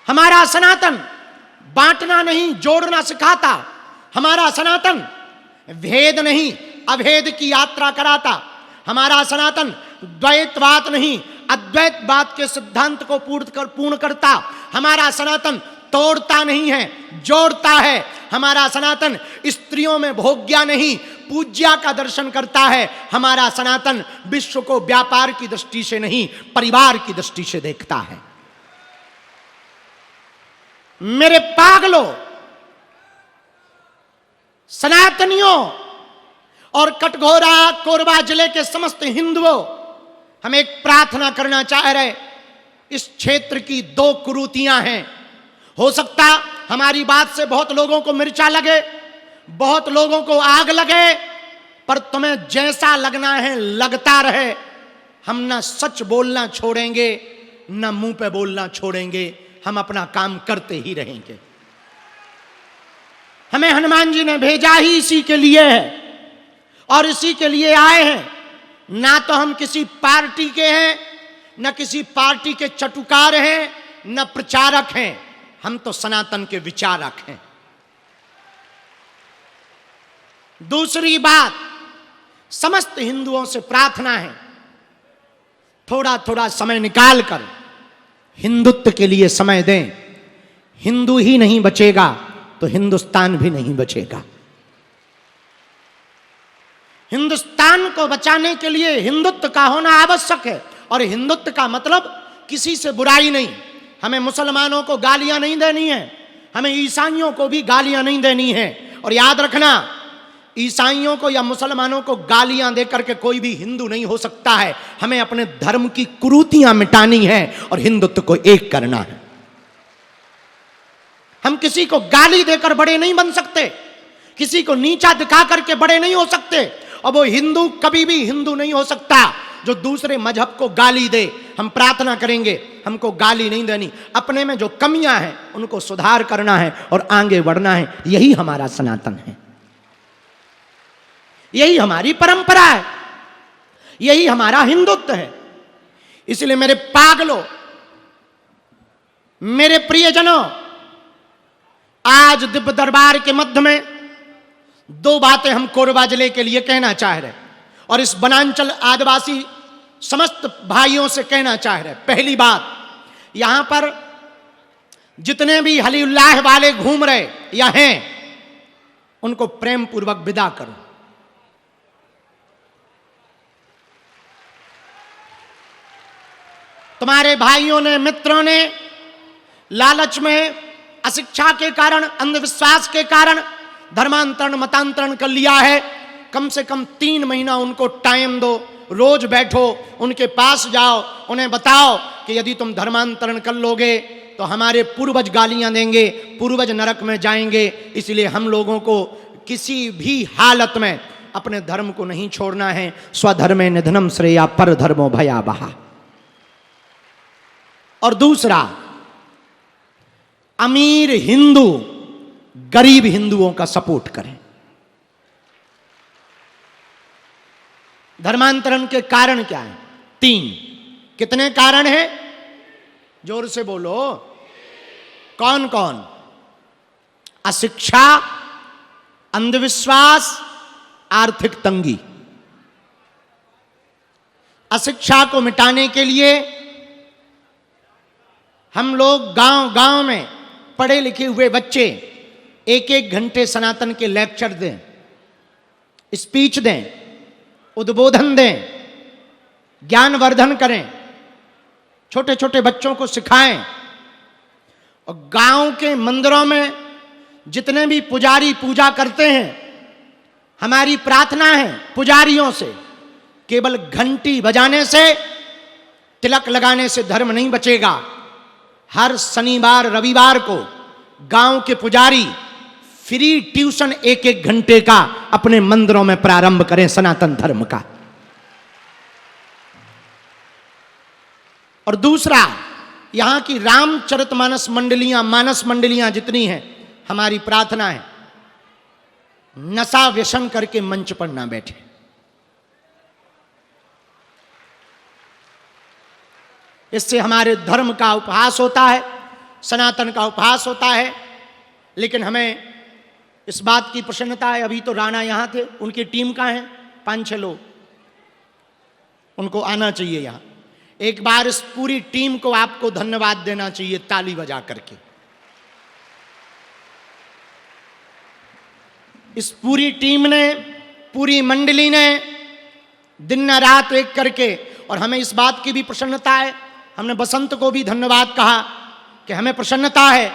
हमारा सनातन बांटना नहीं जोड़ना सिखाता। हमारा सनातन भेद नहीं अभेद की यात्रा कराता। हमारा सनातन द्वैतवाद नहीं अद्वैतवाद के सिद्धांत को पूर्ण करता। हमारा सनातन तोड़ता नहीं है जोड़ता है। हमारा सनातन स्त्रियों में भोग्या नहीं पूज्या का दर्शन करता है। हमारा सनातन विश्व को व्यापार की दृष्टि से नहीं परिवार की दृष्टि से देखता है। मेरे पागलों, सनातनियों और कटघोरा कोरबा जिले के समस्त हिंदुओं, हम एक प्रार्थना करना चाह रहे। इस क्षेत्र की दो कुरीतियां हैं। हो सकता हमारी बात से बहुत लोगों को मिर्चा लगे, बहुत लोगों को आग लगे, पर तुम्हें जैसा लगना है लगता रहे। हम ना सच बोलना छोड़ेंगे ना मुंह पे बोलना छोड़ेंगे। हम अपना काम करते ही रहेंगे। हमें हनुमान जी ने भेजा ही इसी के लिए है और इसी के लिए आए हैं। ना तो हम किसी पार्टी के हैं, न किसी पार्टी के चटुकार हैं, न प्रचारक हैं। हम तो सनातन के विचारक हैं। दूसरी बात, समस्त हिंदुओं से प्रार्थना है, थोड़ा थोड़ा समय निकालकर हिंदुत्व के लिए समय दें। हिंदू ही नहीं बचेगा तो हिंदुस्तान भी नहीं बचेगा। हिंदुस्तान को बचाने के लिए हिंदुत्व का होना आवश्यक है। और हिंदुत्व का मतलब किसी से बुराई नहीं। हमें मुसलमानों को गालियां नहीं देनी है, हमें ईसाइयों को भी गालियां नहीं देनी है। और याद रखना, ईसाइयों को या मुसलमानों को गालियां देकर के कोई भी हिंदू नहीं हो सकता है। हमें अपने धर्म की कुरीतियां मिटानी है और हिंदुत्व को एक करना है। हम किसी को गाली देकर बड़े नहीं बन सकते, किसी को नीचा दिखा करके बड़े नहीं हो सकते। और वो हिंदू कभी भी हिंदू नहीं हो सकता जो दूसरे मजहब को गाली दे। हम प्रार्थना करेंगे, हमको गाली नहीं देनी। अपने में जो कमियां हैं उनको सुधार करना है और आगे बढ़ना है। यही हमारा सनातन है, यही हमारी परंपरा है, यही हमारा हिंदुत्व है। इसलिए मेरे पागलों, मेरे प्रियजनों, आज दिव्य दरबार के मध्य में दो बातें हम कोरबा जिले के लिए कहना चाह रहे और इस वनांचल आदिवासी समस्त भाइयों से कहना चाह रहे। पहली बात, यहां पर जितने भी हली उल्लाह वाले घूम रहे या हैं उनको प्रेम पूर्वक विदा करो। तुम्हारे भाइयों ने, मित्रों ने लालच में, अशिक्षा के कारण, अंधविश्वास के कारण धर्मांतरण मतांतरण कर लिया है। कम से कम 3 महीना उनको टाइम दो। रोज बैठो, उनके पास जाओ, उन्हें बताओ कि यदि तुम धर्मांतरण कर लोगे तो हमारे पूर्वज गालियां देंगे, पूर्वज नरक में जाएंगे। इसलिए हम लोगों को किसी भी हालत में अपने धर्म को नहीं छोड़ना है। स्वधर्मे निधनम श्रेया पर धर्मो भयावहा। और दूसरा, अमीर हिंदू गरीब हिंदुओं का सपोर्ट करें। धर्मांतरण के कारण क्या है? 3। कितने कारण हैं? जोर से बोलो। कौन कौन? अशिक्षा, अंधविश्वास, आर्थिक तंगी। अशिक्षा को मिटाने के लिए हम लोग गांव गांव में पढ़े लिखे हुए बच्चे 1-1 घंटे सनातन के लेक्चर दें, स्पीच दें, उद्बोधन दें, ज्ञानवर्धन करें, छोटे छोटे बच्चों को सिखाएं। और गांव के मंदिरों में जितने भी पुजारी पूजा करते हैं, हमारी प्रार्थना है पुजारियों से, केवल घंटी बजाने से, तिलक लगाने से धर्म नहीं बचेगा। हर शनिवार रविवार को गांव के पुजारी फ्री ट्यूशन 1-1 घंटे का अपने मंदिरों में प्रारंभ करें सनातन धर्म का। और दूसरा, यहां की रामचरितमानस मंडलियां, मानस मंडलियां जितनी हैं, हमारी प्रार्थना है नशा व्यसन करके मंच पर ना बैठे। इससे हमारे धर्म का उपहास होता है, सनातन का उपहास होता है। लेकिन हमें इस बात की प्रसन्नता है, अभी तो राणा यहां थे, उनकी टीम कहां है? 5-6 लोग, उनको आना चाहिए यहां। एक बार इस पूरी टीम को आपको धन्यवाद देना चाहिए ताली बजा करके। इस पूरी टीम ने, पूरी मंडली ने दिन रात एक करके, और हमें इस बात की भी प्रसन्नता है, हमने बसंत को भी धन्यवाद कहा कि हमें प्रसन्नता है,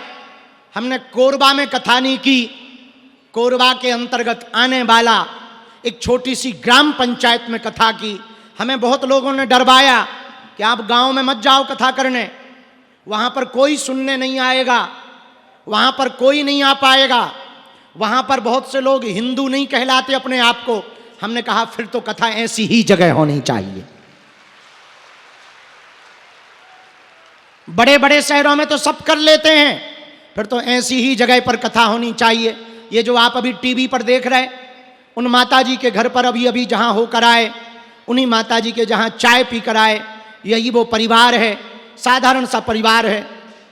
हमने कोरबा में कथा नहीं की। कोरबा के अंतर्गत आने वाला एक छोटी सी ग्राम पंचायत में कथा की। हमें बहुत लोगों ने डरवाया कि आप गांव में मत जाओ कथा करने, वहां पर कोई सुनने नहीं आएगा, वहां पर कोई नहीं आ पाएगा, वहां पर बहुत से लोग हिंदू नहीं कहलाते अपने आप को। हमने कहा फिर तो कथा ऐसी ही जगह होनी चाहिए। बड़े बड़े शहरों में तो सब कर लेते हैं, फिर तो ऐसी ही जगह पर कथा होनी चाहिए। ये जो आप अभी टीवी पर देख रहे, उन माताजी के घर पर अभी अभी जहां होकर आए, उन्हीं माताजी के जहां चाय पी कर आए, यही वो परिवार है, साधारण सा परिवार है,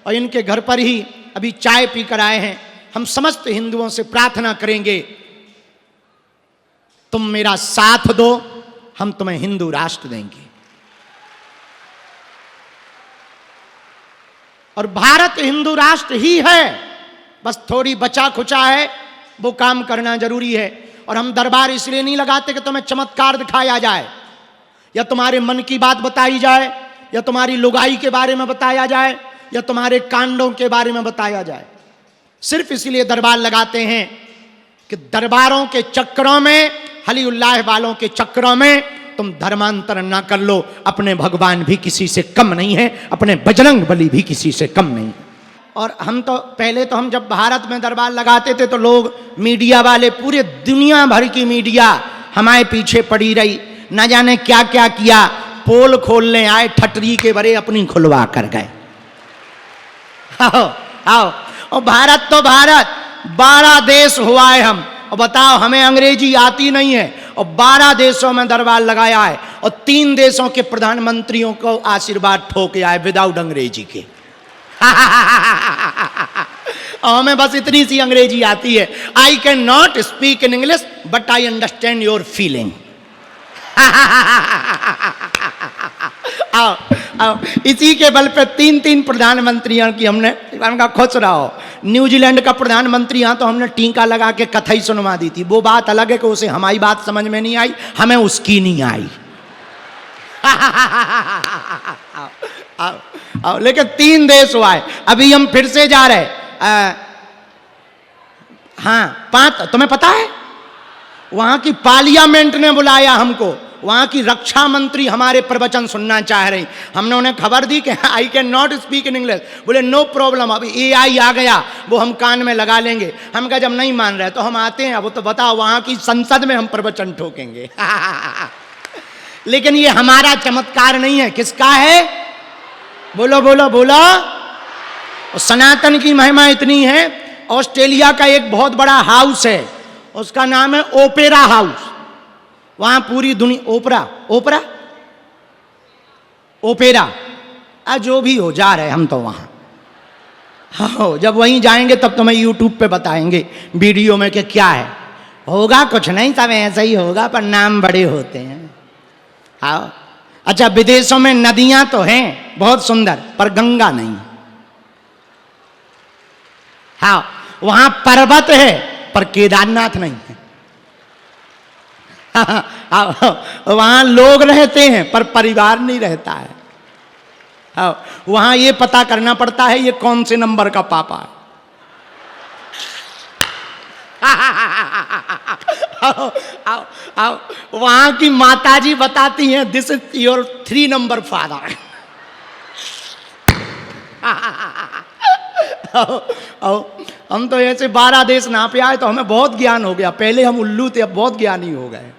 और इनके घर पर ही अभी चाय पी कर आए हैं। हम समस्त हिंदुओं से प्रार्थना करेंगे, तुम मेरा साथ दो, हम तुम्हें हिंदू राष्ट्र देंगे। और भारत हिंदू राष्ट्र ही है, बस थोड़ी बचा खुचा है, वो काम करना जरूरी है। और हम दरबार इसलिए नहीं लगाते कि तुम्हें चमत्कार दिखाया जाए, या तुम्हारे मन की बात बताई जाए, या तुम्हारी लुगाई के बारे में बताया जाए, या तुम्हारे कांडों के बारे में बताया जाए। सिर्फ इसलिए दरबार लगाते हैं कि दरबारों के चक्रों में, हली उल्लाह वालों के चक्रों में तुम धर्मांतरण ना कर लो। अपने भगवान भी किसी से कम नहीं है, अपने बजरंग बली भी किसी से कम नहीं। और हम तो पहले तो हम जब भारत में दरबार लगाते थे तो लोग, मीडिया वाले, पूरे दुनिया भर की मीडिया हमारे पीछे पड़ी रही, न जाने क्या क्या किया, पोल खोलने आए, ठटरी के बरे अपनी खुलवा कर गए। आओ आओ, और भारत तो भारत, 12 देश हुआ है हम, और बताओ हमें अंग्रेजी आती नहीं है, और 12 देशों में दरबार लगाया है, और 3 देशों के प्रधानमंत्रियों को आशीर्वाद ठोके आए विदाउट अंग्रेजी के। और हमें बस इतनी सी अंग्रेजी आती है, I can not speak in English but I understand your feeling. आओ आओ, इसी के बल पे 3-3 प्रधानमंत्रियों की हमने उनका खुश रहो। न्यूजीलैंड का प्रधानमंत्री यहाँ तो हमने टीका लगा के कथा ही सुनवा दी थी। वो बात अलग है कि उसे हमारी बात समझ में नहीं आई, हमें उसकी नहीं आई। आओ, आओ, आओ, लेकिन 3 देश हुआ है। अभी हम फिर से जा रहे, हाँ 5, तुम्हें पता है वहां की पार्लियामेंट ने बुलाया हमको, वहां की रक्षा मंत्री हमारे प्रवचन सुनना चाह रही। हमने उन्हें खबर दी कि I can not speak in English. बोले नो प्रॉब्लम, अभी AI आ गया, वो हम कान में लगा लेंगे। हम कहा जब नहीं मान रहे तो हम आते हैं, अब तो बताओ वहां की संसद में हम प्रवचन ठोकेंगे। लेकिन ये हमारा चमत्कार नहीं है, किसका है? बोलो बोलो बोलो। और सनातन की महिमा इतनी है, ऑस्ट्रेलिया का एक बहुत बड़ा हाउस है, उसका नाम है ओपेरा हाउस। वहां पूरी दुनिया, ओपरा ओपेरा, जो भी हो, जा रहे हम तो वहां। हाँ, जब वहीं जाएंगे तब तो मैं YouTube पे बताएंगे वीडियो में कि क्या है। होगा कुछ नहीं, सब ऐसा ही होगा, पर नाम बड़े होते हैं। हाँ, अच्छा, विदेशों में नदियां तो हैं बहुत सुंदर, पर गंगा नहीं। हाँ, वहां पर्वत है पर केदारनाथ नहीं है। वहां लोग रहते हैं पर परिवार नहीं रहता है। हाँ, वहां ये पता करना पड़ता है ये कौन से नंबर का पापा है। वहां की माताजी बताती हैं this is your 3 number father. हम तो ऐसे 12 देश ना पे आए तो हमें बहुत ज्ञान हो गया। पहले हम उल्लू थे, अब बहुत ज्ञानी हो गए।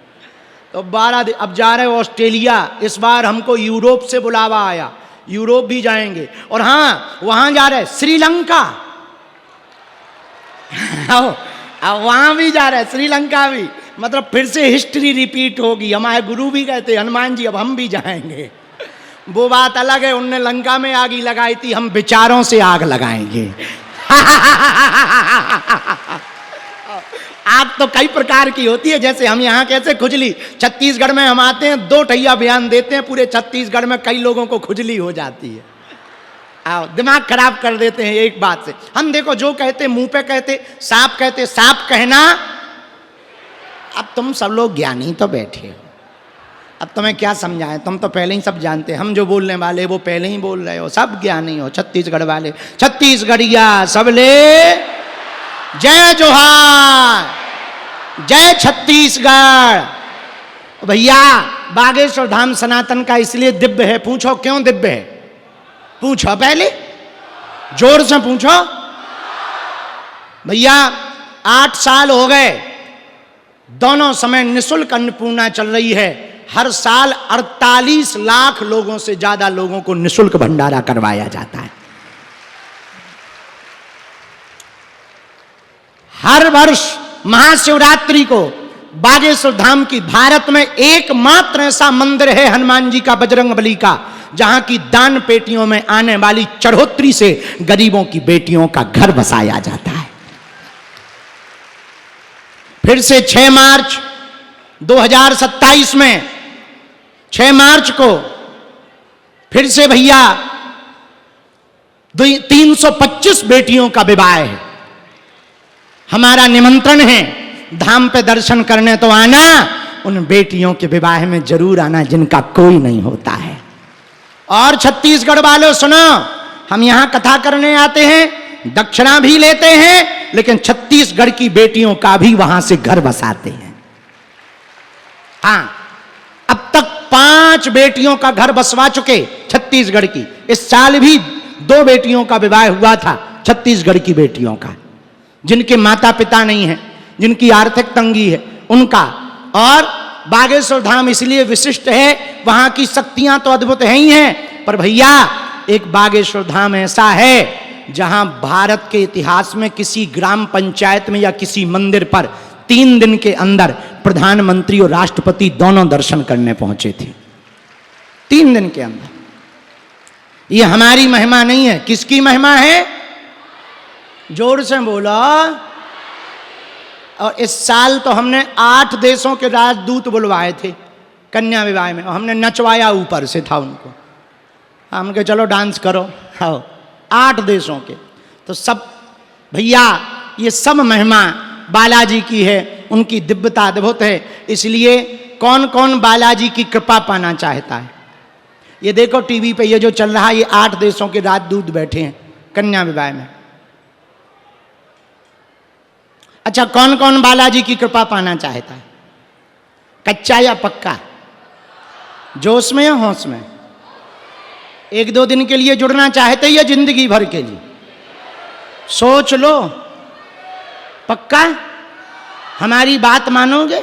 तो 12 देश, अब जा रहे हो ऑस्ट्रेलिया, इस बार हमको यूरोप से बुलावा आया, यूरोप भी जाएंगे। और हाँ, वहां जा रहे श्रीलंका, वहां भी जा रहे, श्रीलंका भी। मतलब फिर से हिस्ट्री रिपीट होगी। हमारे गुरु भी कहते हनुमान जी, अब हम भी जाएंगे। वो बात अलग है, उनने लंका में आग ही लगाई थी, हम विचारों से आग लगाएंगे। आग तो कई प्रकार की होती है, जैसे हम यहाँ कैसे खुजली, छत्तीसगढ़ में हम आते हैं 2 ठैया बयान देते हैं, पूरे छत्तीसगढ़ में कई लोगों को खुजली हो जाती है। आओ, दिमाग खराब कर देते हैं एक बात से। हम देखो जो कहते मुंह पे कहते, सांप कहते, सांप कहना। अब तुम सब लोग ज्ञानी तो बैठे हो, अब तुम्हें क्या समझाएं, तुम तो पहले ही सब जानते। हम जो बोलने वाले वो पहले ही बोल रहे हो, सब ज्ञानी हो छत्तीसगढ़ वाले। छत्तीसगढ़िया सबले जय जोहार, जय छत्तीसगढ़। भैया बागेश्वर धाम सनातन का इसलिए दिव्य है, पूछो क्यों दिव्य है? पूछो पहले, जोर से पूछो। भैया 8 साल हो गए, दोनों समय निःशुल्क अन्नपूर्णा चल रही है। हर साल 48 लाख लोगों से ज्यादा लोगों को निःशुल्क भंडारा करवाया जाता है। हर वर्ष महाशिवरात्रि को बागेश्वर धाम की भारत में एकमात्र ऐसा मंदिर है हनुमान जी का, बजरंगबली का, जहां की दान पेटियों में आने वाली चढ़ोतरी से गरीबों की बेटियों का घर बसाया जाता है। फिर से 6 मार्च 2027 में 6 मार्च को फिर से भैया 325 बेटियों का विवाह है। हमारा निमंत्रण है, धाम पे दर्शन करने तो आना, उन बेटियों के विवाह में जरूर आना जिनका कोई नहीं होता है। और छत्तीसगढ़ वालों सुनो, हम यहां कथा करने आते हैं, दक्षिणा भी लेते हैं, लेकिन छत्तीसगढ़ की बेटियों का भी वहां से घर बसाते हैं। हाँ, अब तक 5 बेटियों का घर बसवा चुके छत्तीसगढ़ की। इस साल भी 2 बेटियों का विवाह हुआ था छत्तीसगढ़ की बेटियों का, जिनके माता पिता नहीं है, जिनकी आर्थिक तंगी है उनका। और बागेश्वर धाम इसलिए विशिष्ट है, वहां की शक्तियां तो अद्भुत है ही हैं, पर भैया एक बागेश्वर धाम ऐसा है जहां भारत के इतिहास में किसी ग्राम पंचायत में या किसी मंदिर पर 3 दिन के अंदर प्रधानमंत्री और राष्ट्रपति दोनों दर्शन करने पहुंचे थे। 3 दिन के अंदर। ये हमारी महिमा नहीं है, किसकी महिमा है? जोर से बोलो। और इस साल तो हमने 8 देशों के राजदूत बुलवाए थे कन्या विवाह में, और हमने नचवाया ऊपर से था उनको। हम कहे चलो डांस करो, हाँ 8 देशों के। तो सब भैया ये सब महिमा बालाजी की है, उनकी दिव्यता अद्भुत है। इसलिए कौन कौन बालाजी की कृपा पाना चाहता है? ये देखो टीवी पे ये जो चल रहा है, ये 8 देशों के राजदूत बैठे हैं कन्या विवाह में। अच्छा, कौन कौन बालाजी की कृपा पाना चाहता है? कच्चा या पक्का? जोश में या होश में? 1-2 दिन के लिए जुड़ना चाहते या जिंदगी भर के लिए? सोच लो। पक्का? हमारी बात मानोगे?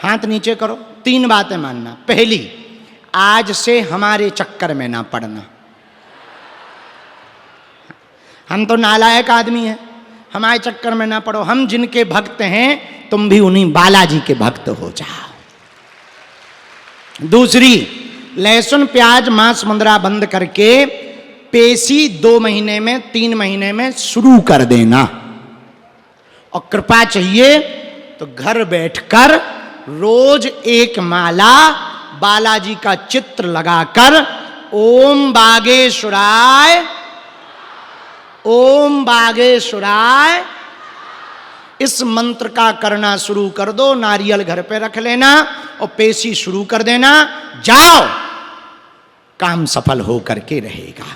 हाथ नीचे करो। 3 बातें मानना। पहली, आज से हमारे चक्कर में ना पड़ना। हम तो नालायक आदमी हैं, हमारे चक्कर में ना पड़ो। हम जिनके भक्त हैं तुम भी उन्हीं बालाजी के भक्त हो जाओ। दूसरी, लहसुन प्याज मांस मुंदरा बंद करके पेशी 2 महीने में 3 महीने में शुरू कर देना। और कृपा चाहिए तो घर बैठकर रोज 1 माला बालाजी का चित्र लगाकर ओम बागेश्वराय, ओम बागेश्वराय इस मंत्र का करना शुरू कर दो। नारियल घर पे रख लेना और पेशी शुरू कर देना। जाओ, काम सफल हो करके रहेगा।